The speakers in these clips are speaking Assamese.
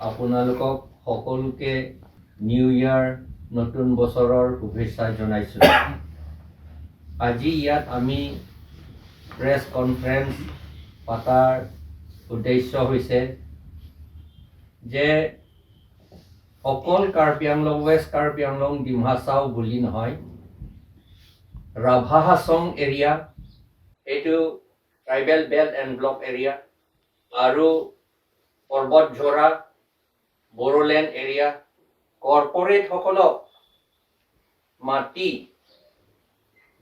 আপোনালোকক সকলোকে নিউ ইয়াৰ নতুন বছৰৰ শুভেচ্ছা জনাইছোঁ। আজি ইয়াত আমি প্ৰেছ কনফাৰেন্স পাতাৰ উদ্দেশ্য হৈছে যে অকল কাৰ্বি আংলং ৱেষ্ট কাৰ্বি আংলং ডিমা হাছাও বুলি নহয়, ৰাভা হাছং এৰিয়া, এইটো tribal belt and block area, আৰু পৰ্বতঝৰা বড়োলেণ্ড এৰিয়া, কৰ্পৰেটসকলক মাটি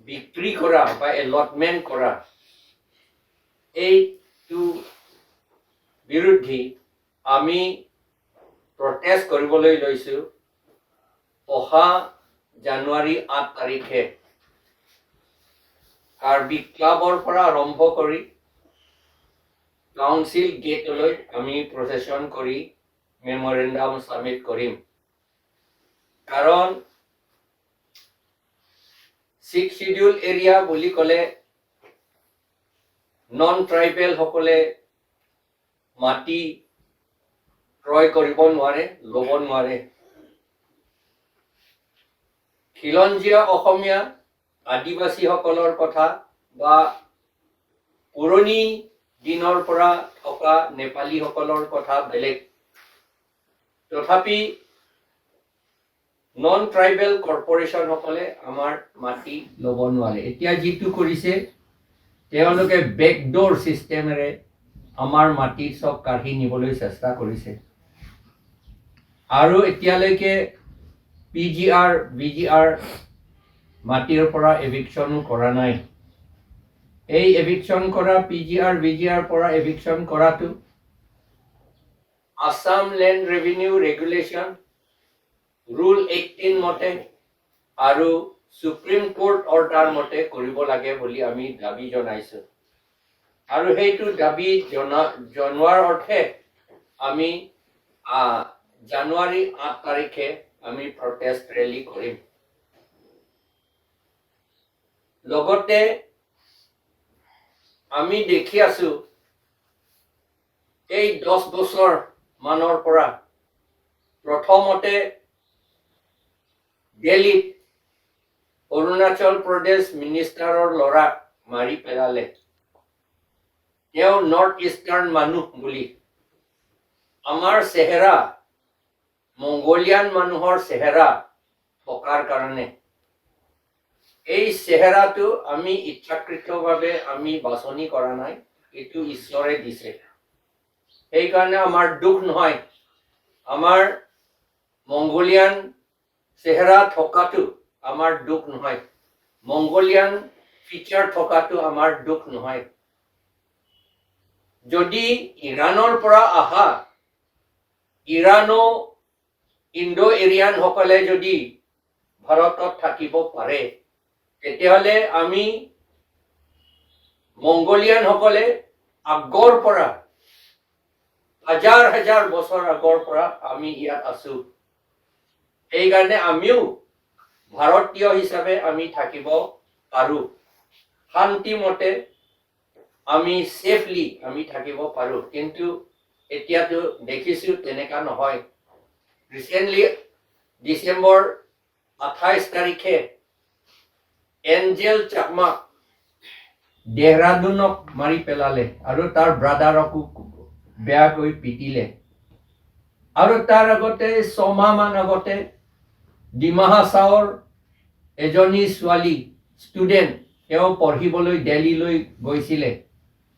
বিক্ৰী কৰা বা এলটমেণ্ট কৰা এইটো বিৰুদ্ধে আমি প্ৰটেষ্ট কৰিবলৈ লৈছোঁ। অহা জানুৱাৰী 8 তাৰিখে কাৰ্বি ক্লাবৰ পৰা আৰম্ভ কৰি কাউন্সিল গেটলৈ আমি প্ৰচেছন কৰি মেমৰেণ্ডাম ছাবমিট কৰিম। কাৰণ 6 শিডিউল এৰিয়া বুলি ক'লে নন ট্ৰাইবেল সকলে মাটি ক্ৰয় কৰিব নোৱাৰে, ল'ব নোৱাৰে। খিলঞ্জীয়া অসমীয়া আদিবাসীসকলৰ কথা বা পুৰণি দিনৰ পৰা থকা নেপালীসকলৰ কথা বেলেগ। তথাপি নন ট্ৰাইবেল কৰ্পৰেশ্যনসকলে আমাৰ মাটি ল'ব নোৱাৰে। এতিয়া যিটো কৰিছে, তেওঁলোকে বেকডোৰ ছিষ্টেমেৰে আমাৰ মাটি চব কাঢ়ি নিবলৈ চেষ্টা কৰিছে। আৰু এতিয়ালৈকে PGR, BGR মাটিৰ পৰা এভিকশ্যনো কৰা নাই। এই এভিকশ্যন কৰা PGR, BGR পৰা এভিকশ্যন কৰাটো Assam land revenue regulation rule 18 মতে আৰু সুপ্ৰিম কোৰ্ট অৰ্ডাৰ মতে কৰিব লাগে বুলি আমি দাবী জনাইছোঁ। আৰু সেইটো দাবী জনোৱাৰ অৰ্থে আমি জানুৱাৰী 8 তাৰিখে আমি প্ৰটেষ্ট ৰেলী কৰিম। লগতে আমি দেখি আছো এই 10 বছৰ মানৰ পৰা প্ৰথমতে দিল্লীত অৰুণাচল প্ৰদেশ মিনিষ্টাৰৰ ল'ৰাক মাৰি পেলালে। তেওঁ নৰ্থ ইষ্টাৰ্ণ মানুহ বুলি। আমাৰ চেহেৰা মংগোলিয়ান মানুহৰ চেহেৰা থকাৰ কাৰণে এই চেহেৰাটো আমি ইচ্ছাকৃতভাৱে আমি বাছনি কৰা নাই, এইটো ঈশ্বৰে দিছে। সেইকাৰণে আমাৰ দুখ নহয়। আমাৰ মংগোলিয়ান চেহেৰা থকাটো আমাৰ দুখ নহয়, মংগোলিয়ান ফিচাৰ থকাটো আমাৰ দুখ নহয়। যদি ইৰাণৰ পৰা অহা ইৰাণো ইণ্ডো এৰিয়ান সকলে যদি ভাৰতত থাকিব পাৰে, তেতিয়াহ'লে আমি মংগোলিয়ান সকলে আগৰ পৰা হাজাৰ হাজাৰ বছৰ আগৰ পৰা আমি ইয়াত আছো। সেইকাৰণে আমিও ভাৰতীয় হিচাপে আমি থাকিব পাৰো, শান্তিমতে আমি সেফলি আমি থাকিব পাৰো। কিন্তু এতিয়াতো দেখিছো তেনেকা নহয়। ৰিচেণ্টলি ডিচেম্বৰ 28 তাৰিখে এঞ্জেল চাকমাক দেহৰাদুনক মাৰি পেলালে আৰু তাৰ ব্ৰাদাৰকো বেয়াকৈ পিটিলে। আৰু তাৰ আগতে 6 মাহ মান আগতে ডিমা হাছাওৰ এজনী ছোৱালী ষ্টুডেণ্ট, তেওঁ পঢ়িবলৈ দিল্লীলৈ গৈছিলে,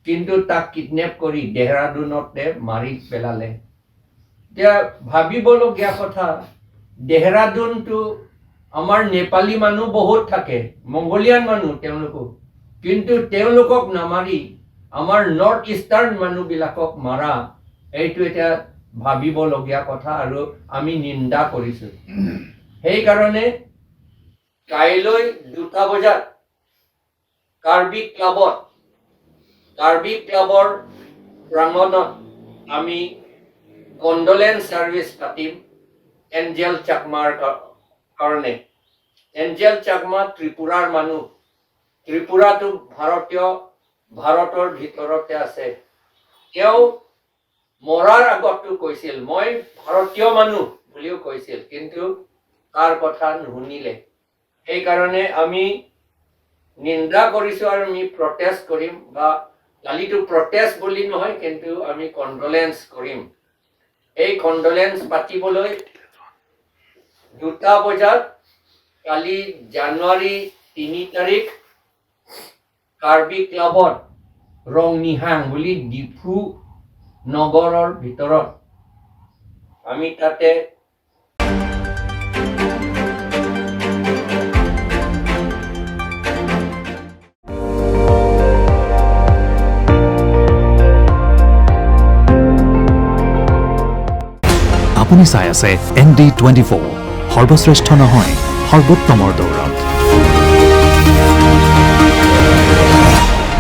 কিন্তু তাক কিডনেপ কৰি দেহৰাদুনতে মাৰি পেলালে। এতিয়া ভাবিবলগীয়া কথা, দেহৰাদুনটো আমাৰ নেপালী মানুহ বহুত থাকে, মংগোলিয়ান মানুহ তেওঁলোকো, কিন্তু তেওঁলোকক নামাৰি আমাৰ নৰ্থ ইষ্টাৰ্ণ মানুহবিলাকক মাৰা, এইটো এতিয়া ভাবিবলগীয়া কথা আৰু আমি নিন্দা কৰিছো। সেইকাৰণে কাইলৈ 2টা বজাত কাৰ্বি ক্লাবৰ প্ৰাংগণত আমি কণ্ডোলেন্স ছাৰ্ভিচ পাতিম এঞ্জেল চাকমাৰ কাৰণে। এঞ্জেল চাকমা ত্ৰিপুৰাৰ মানুহ। ত্ৰিপুৰাটো ভাৰতৰ ভিতৰতে আছে। তেওঁ মৰাৰ আগতো কৈছিল মই ভাৰতীয় মানুহ বুলিও কৈছিল, কিন্তু তাৰ কথা নুশুনিলে। সেইকাৰণে আমি নিন্দা কৰিছো আৰু আমি প্ৰটেষ্ট কৰিম, বা কালিতো প্ৰটেষ্ট বুলি নহয়, কিন্তু আমি কণ্ডোলেন্স কৰিম। এই কণ্ডোলেন্স পাতিবলৈ 2টা বজাত কালি জানুৱাৰী 3 তাৰিখ কাৰ্বি ক্লাবত ৰংনিহাং বুলি ডিফু নগৰৰ ভিতৰত আমি তাতে আপুনি চাই আছে ND24, সৰ্বশ্ৰেষ্ঠ নহয় সৰ্বোত্তমৰ দৌৰত।